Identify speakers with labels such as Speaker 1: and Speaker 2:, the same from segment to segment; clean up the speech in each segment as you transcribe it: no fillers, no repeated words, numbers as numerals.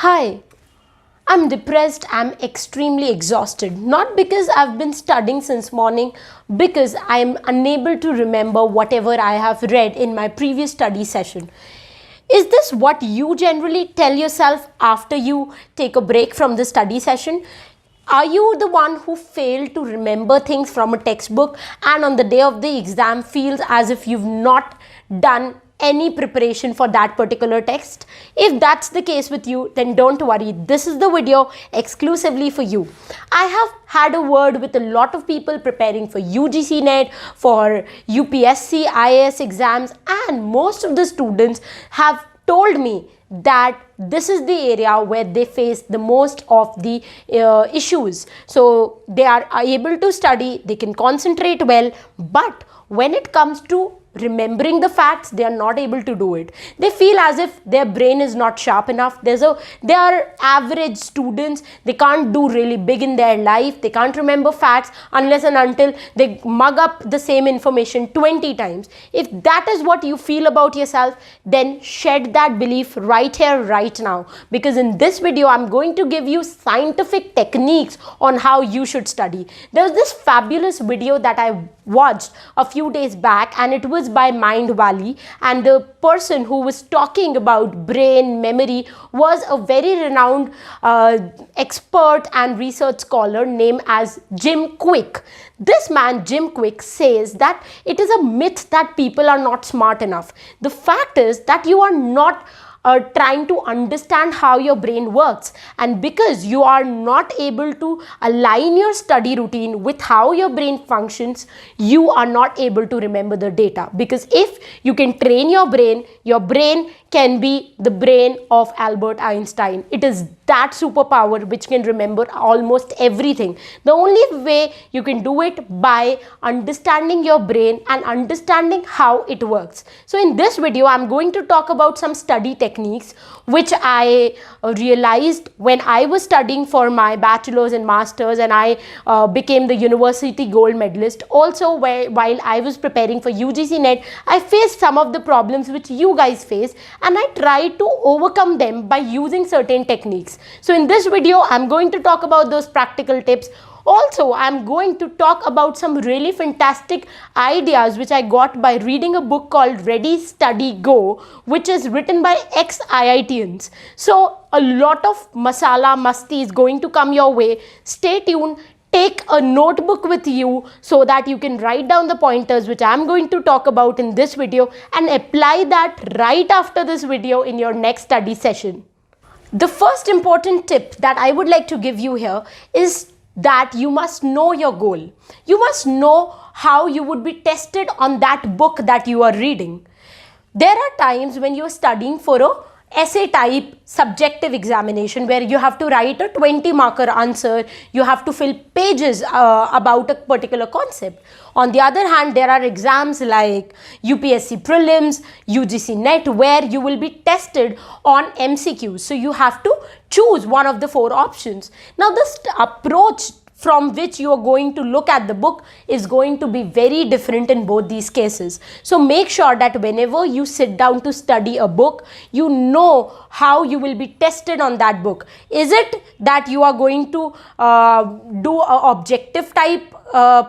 Speaker 1: Hi, I'm depressed, I'm extremely exhausted. Not because I've been studying since morning, because I'm unable to remember whatever I have read in my previous study session. Is this what you generally tell yourself after you take a break from the study session? Are you the one who failed to remember things from a textbook and on the day of the exam feels as if you've not done any preparation for that particular text? If that's the case with you, then don't worry. This is the video exclusively for you. I have had a word with a lot of people preparing for UGC net, for UPSC, IAS exams, and most of the students have told me that this is the area where they face the most of the issues. So they are able to study, they can concentrate well, but when it comes to remembering the facts, they are not able to do it. They feel as if their brain is not sharp enough. They are average students. They can't do really big in their life. They can't remember facts unless and until they mug up the same information 20 times. If that is what you feel about yourself, then shed that belief right here, right now. Because in this video, I'm going to give you scientific techniques on how you should study. There was this fabulous video that I watched a few days back, and it was by Mind Valley, and the person who was talking about brain memory was a very renowned expert and research scholar named as Jim Quick. This man, Jim Quick, says that it is a myth that people are not smart enough. The fact is that you are not trying to understand how your brain works, and because you are not able to align your study routine with how your brain functions, you are not able to remember the data. Because if you can train your brain can be the brain of Albert Einstein. It is that superpower which can remember almost everything. The only way you can do it by understanding your brain and understanding how it works. So in this video, I'm going to talk about some study techniques which I realized when I was studying for my bachelor's and master's, and I became the university gold medalist. Also, while I was preparing for UGC net, I faced some of the problems which you guys face, and I tried to overcome them by using certain techniques. So in this video, I'm going to talk about those practical tips. Also, I'm going to talk about some really fantastic ideas which I got by reading a book called Ready, Study, Go, which is written by ex-IITians. So a lot of masala masti is going to come your way. Stay tuned. Take a notebook with you so that you can write down the pointers which I'm going to talk about in this video, and apply that right after this video in your next study session. The first important tip that I would like to give you here is that you must know your goal. You must know how you would be tested on that book that you are reading. There are times when you are studying for a essay type subjective examination where you have to write a 20 marker answer, you have to fill pages about a particular concept. On the other hand, there are exams like UPSC prelims, UGC net, where you will be tested on MCQs. So you have to choose one of the 4 options. Now this approach from which you are going to look at the book is going to be very different in both these cases. So make sure that whenever you sit down to study a book, you know how you will be tested on that book. Is it that you are going to do an objective type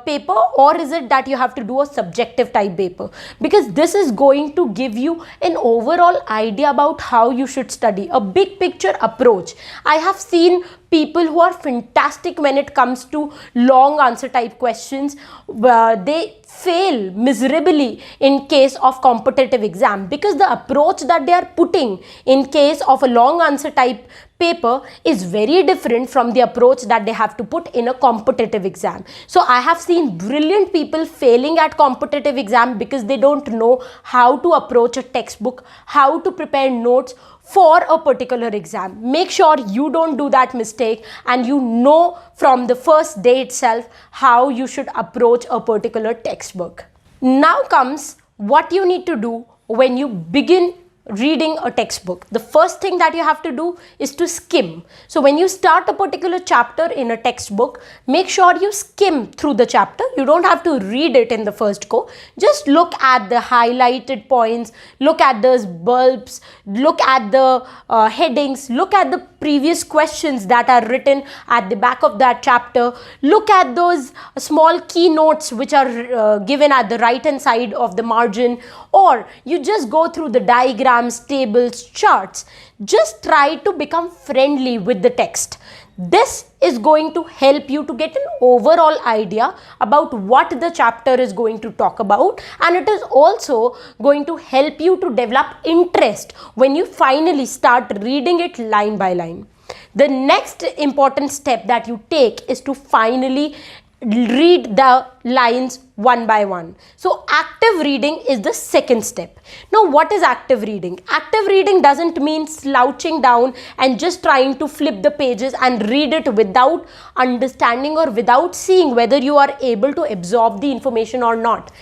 Speaker 1: paper, or is it that you have to do a subjective type paper? Because this is going to give you an overall idea about how you should study, a big picture approach. I have seen people who are fantastic when it comes to long answer type questions. They fail miserably in case of competitive exam, because the approach that they are putting in case of a long answer type paper is very different from the approach that they have to put in a competitive exam. So I have seen brilliant people failing at competitive exam because they don't know how to approach a textbook, how to prepare notes for a particular exam. Make sure you don't do that mistake, and you know from the first day itself how you should approach a particular textbook. Now comes what you need to do when you begin reading a textbook, the first thing that you have to do is to skim. So when you start a particular chapter in a textbook, make sure you skim through the chapter. You don't have to read it in the first go. Just look at the highlighted points, look at those bulbs, look at the headings, look at the previous questions that are written at the back of that chapter, look at those small keynotes which are given at the right hand side of the margin, or you just go through the diagrams, tables, charts. Just try to become friendly with the text. This is going to help you to get an overall idea about what the chapter is going to talk about, and it is also going to help you to develop interest when you finally start reading it line by line. The next important step that you take is to finally read the lines one by one. So active reading is the second step. Now what is active reading? Active reading doesn't mean slouching down and just trying to flip the pages and read it without understanding or without seeing whether you are able to absorb the information or not.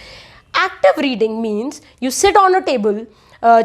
Speaker 1: Active reading means you sit on a table, on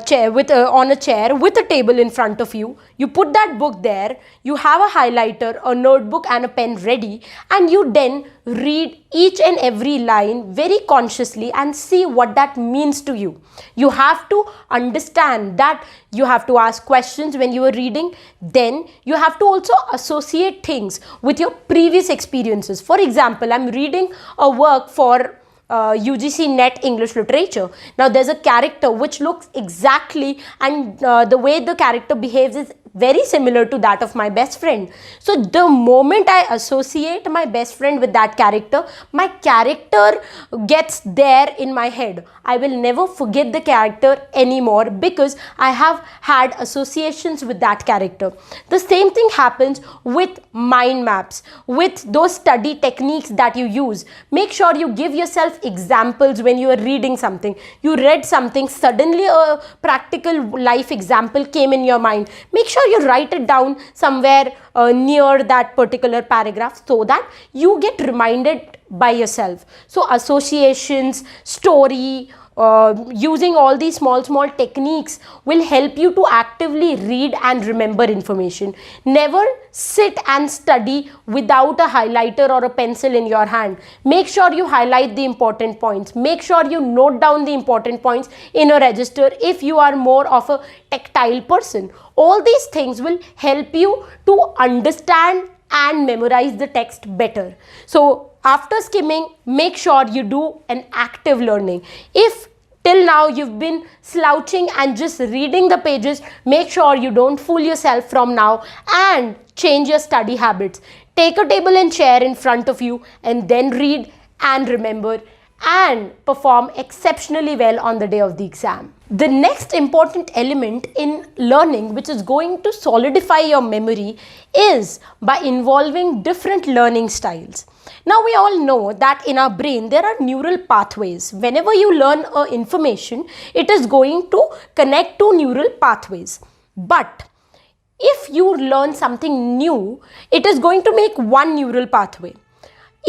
Speaker 1: a chair with a table in front of you. You put that book there, you have a highlighter, a notebook and a pen ready, and you then read each and every line very consciously and see what that means to you. You have to understand that you have to ask questions when you are reading. Then you have to also associate things with your previous experiences. For example, I'm reading a work for UGC Net English Literature. Now there's a character which looks exactly, and the way the character behaves is very similar to that of my best friend. So the moment I associate my best friend with that character, my character gets there in my head. I will never forget the character anymore because I have had associations with that character. The same thing happens with mind maps, with those study techniques that you use. Make sure you give yourself examples when you are reading something. You read something, suddenly a practical life example came in your mind. Make sure you write it down somewhere near that particular paragraph so that you get reminded by yourself. So associations, story, using all these small techniques will help you to actively read and remember information. Never sit and study without a highlighter or a pencil in your hand. Make sure you highlight the important points. Make sure you note down the important points in a register if you are more of a tactile person. All these things will help you to understand and memorize the text better. So after skimming, make sure you do an active learning. If till now you've been slouching and just reading the pages, make sure you don't fool yourself from now and change your study habits. Take a table and chair in front of you and then read and remember and perform exceptionally well on the day of the exam. The next important element in learning, which is going to solidify your memory, is by involving different learning styles. Now we all know that in our brain there are neural pathways. Whenever you learn information, it is going to connect to neural pathways. But if you learn something new, it is going to make one neural pathway.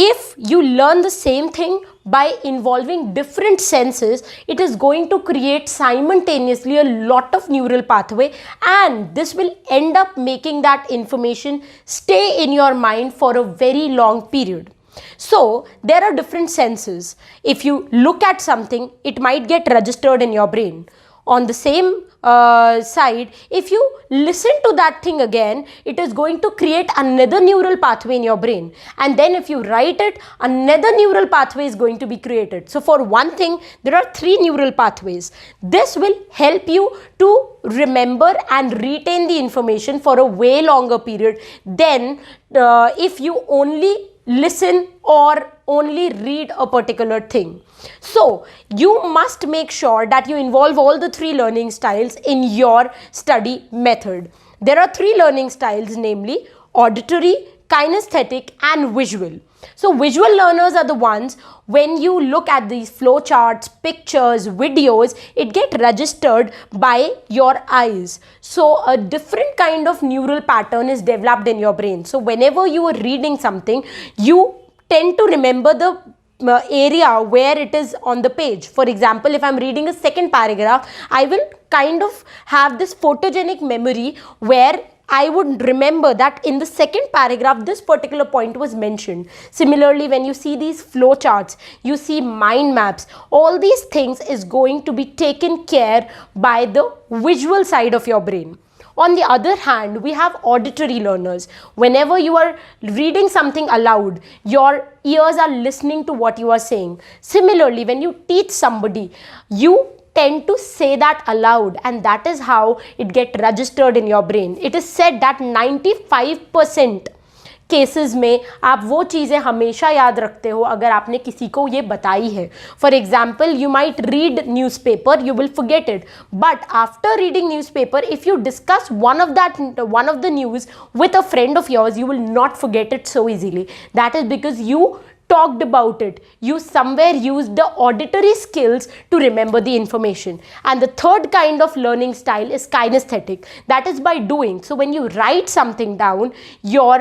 Speaker 1: If you learn the same thing by involving different senses, it is going to create simultaneously a lot of neural pathway, and this will end up making that information stay in your mind for a very long period. So there are different senses. If you look at something, it might get registered in your brain. On the same side, if you listen to that thing again, it is going to create another neural pathway in your brain, and then if you write it, another neural pathway is going to be created. So for one thing, there are 3 neural pathways. This will help you to remember and retain the information for a way longer period than if you only listen or only read a particular thing. So you must make sure that you involve all the 3 learning styles in your study method. There are 3 learning styles, namely auditory, kinesthetic and visual. So visual learners are the ones, when you look at these flow charts, pictures, videos, it gets registered by your eyes. So a different kind of neural pattern is developed in your brain. So whenever you are reading something, you tend to remember the area where it is on the page. For example, if I'm reading a second paragraph, I will kind of have this photogenic memory where I would remember that in the second paragraph this particular point was mentioned. Similarly, when you see these flow charts, you see mind maps, all these things is going to be taken care by the visual side of your brain. On the other hand, we have auditory learners. Whenever you are reading something aloud, your ears are listening to what you are saying. Similarly, when you teach somebody, you tend to say that aloud, and that is how it gets registered in your brain. It is said that 95% cases में आप वो चीज़ें हमेशा याद रखते हो अगर आपने किसी को ये बताई है. For example, you might read news paper, you will forget it, but after reading news paper, if you discuss one of the news with a friend of yours, you will not forget it so easily. That is because you talked about it. You somewhere used the auditory skills to remember the information. And the third kind of learning style is kinesthetic. That is by doing. So when you write something down, your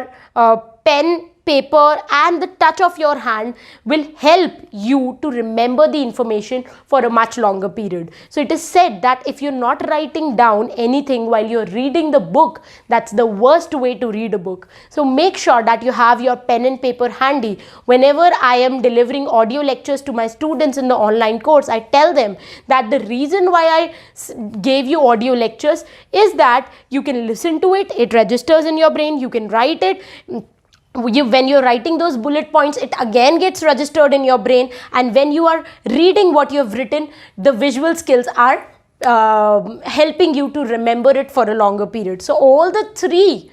Speaker 1: pen, paper and the touch of your hand will help you to remember the information for a much longer period. So it is said that if you're not writing down anything while you're reading the book, that's the worst way to read a book. So make sure that you have your pen and paper handy. Whenever I am delivering audio lectures to my students in the online course, I tell them that the reason why I gave you audio lectures is that you can listen to it, it registers in your brain, you can write it. When you're writing those bullet points, it again gets registered in your brain, and when you are reading what you have written, the visual skills are helping you to remember it for a longer period. So all the three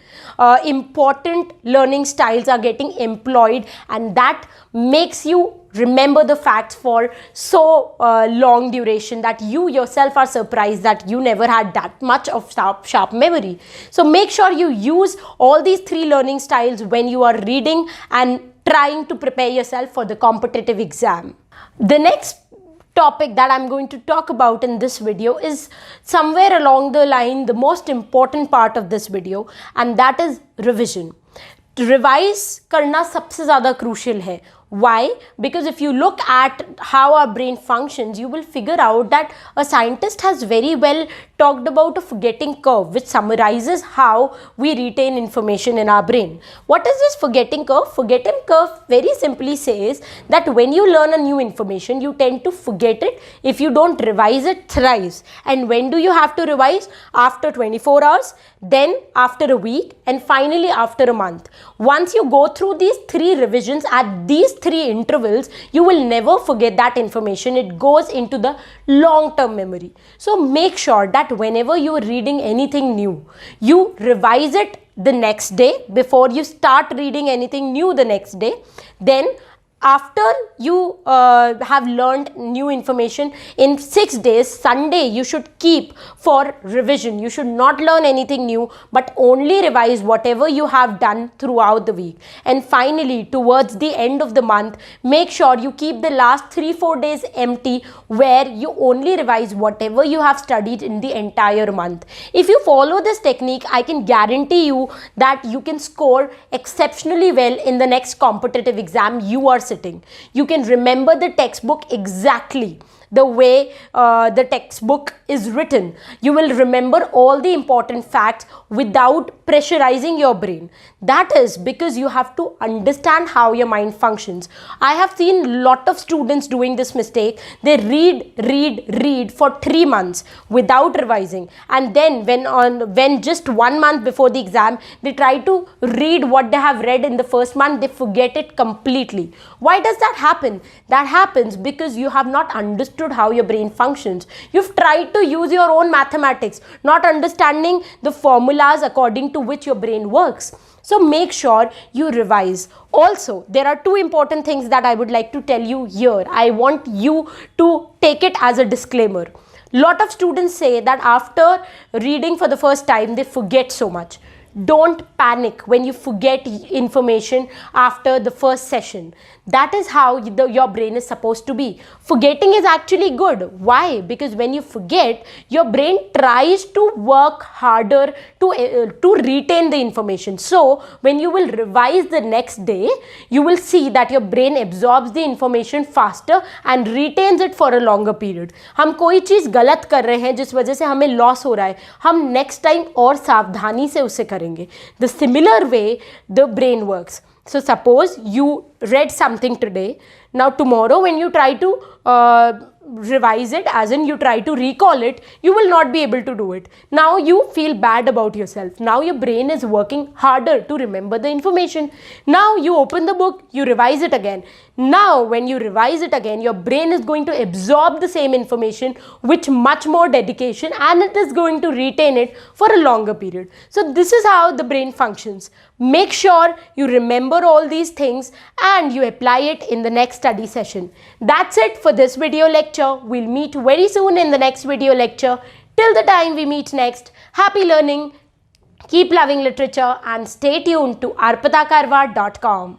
Speaker 1: important learning styles are getting employed, and that makes you remember the facts for so long duration that you yourself are surprised that you never had that much of sharp memory. So make sure you use all these three learning styles when you are reading and trying to prepare yourself for the competitive exam. The next topic that I'm going to talk about in this video is somewhere along the line the most important part of this video, and that is revision. Revise करना सबसे ज़्यादा crucial है. Why? Because if you look at how our brain functions, you will figure out that a scientist has very well talked about a forgetting curve, which summarizes how we retain information in our brain. What is this forgetting curve? Forgetting curve very simply says that when you learn a new information, you tend to forget it if you don't revise it thrice. And when do you have to revise? After 24 hours, then after a week, and finally after a month. Once you go through these three revisions at these three intervals, you will never forget that information. It goes into the long-term memory. So make sure that whenever you are reading anything new, you revise it the next day before you start reading anything new the next day. Then after you have learned new information in 6 days, Sunday you should keep for revision. You should not learn anything new, but only revise whatever you have done throughout the week. And finally, towards the end of the month, make sure you keep the last 3-4 days empty, where you only revise whatever you have studied in the entire month. If you follow this technique, I can guarantee you that you can score exceptionally well in the next competitive exam you are sitting. You can remember the textbook exactly the way the textbook is written. You will remember all the important facts without pressurizing your brain. That is because you have to understand how your mind functions. I have seen a lot of students doing this mistake. They read for 3 months without revising, and then when just 1 month before the exam, they try to read what they have read in the first month, they forget it completely. Why does that happen? That happens because you have not understood how your brain functions. You've tried to use your own mathematics, not understanding the formulas according to which your brain works. So make sure you revise. Also, there are 2 important things that I would like to tell you here. I want you to take it as a disclaimer. Lot of students say that after reading for the first time, they forget so much. Don't panic when you forget information after the first session. That is how your brain is supposed to be. Forgetting is actually good. Why? Because when you forget, your brain tries to work harder to retain the information. So when you will revise the next day, you will see that your brain absorbs the information faster and retains it for a longer period. हम कोई चीज़ गलत कर रहे हैं जिस वजह से हमें लॉस हो रहा है, हम नेक्स्ट टाइम और सावधानी से उसे करेंगे. The similar way the brain works. So suppose you read something today. Now tomorrow when you try to revise it, as in you try to recall it, you will not be able to do it. Now you feel bad about yourself. Now your brain is working harder to remember the information. Now you open the book, you revise it again. Now when you revise it again, your brain is going to absorb the same information with much more dedication, and it is going to retain it for a longer period. So this is how the brain functions. Make sure you remember all these things and you apply it in the next study session. That's it for this video lecture. We'll meet very soon in the next video lecture. Till the time we meet next, happy learning, keep loving literature, and stay tuned to arpatakarwa.com.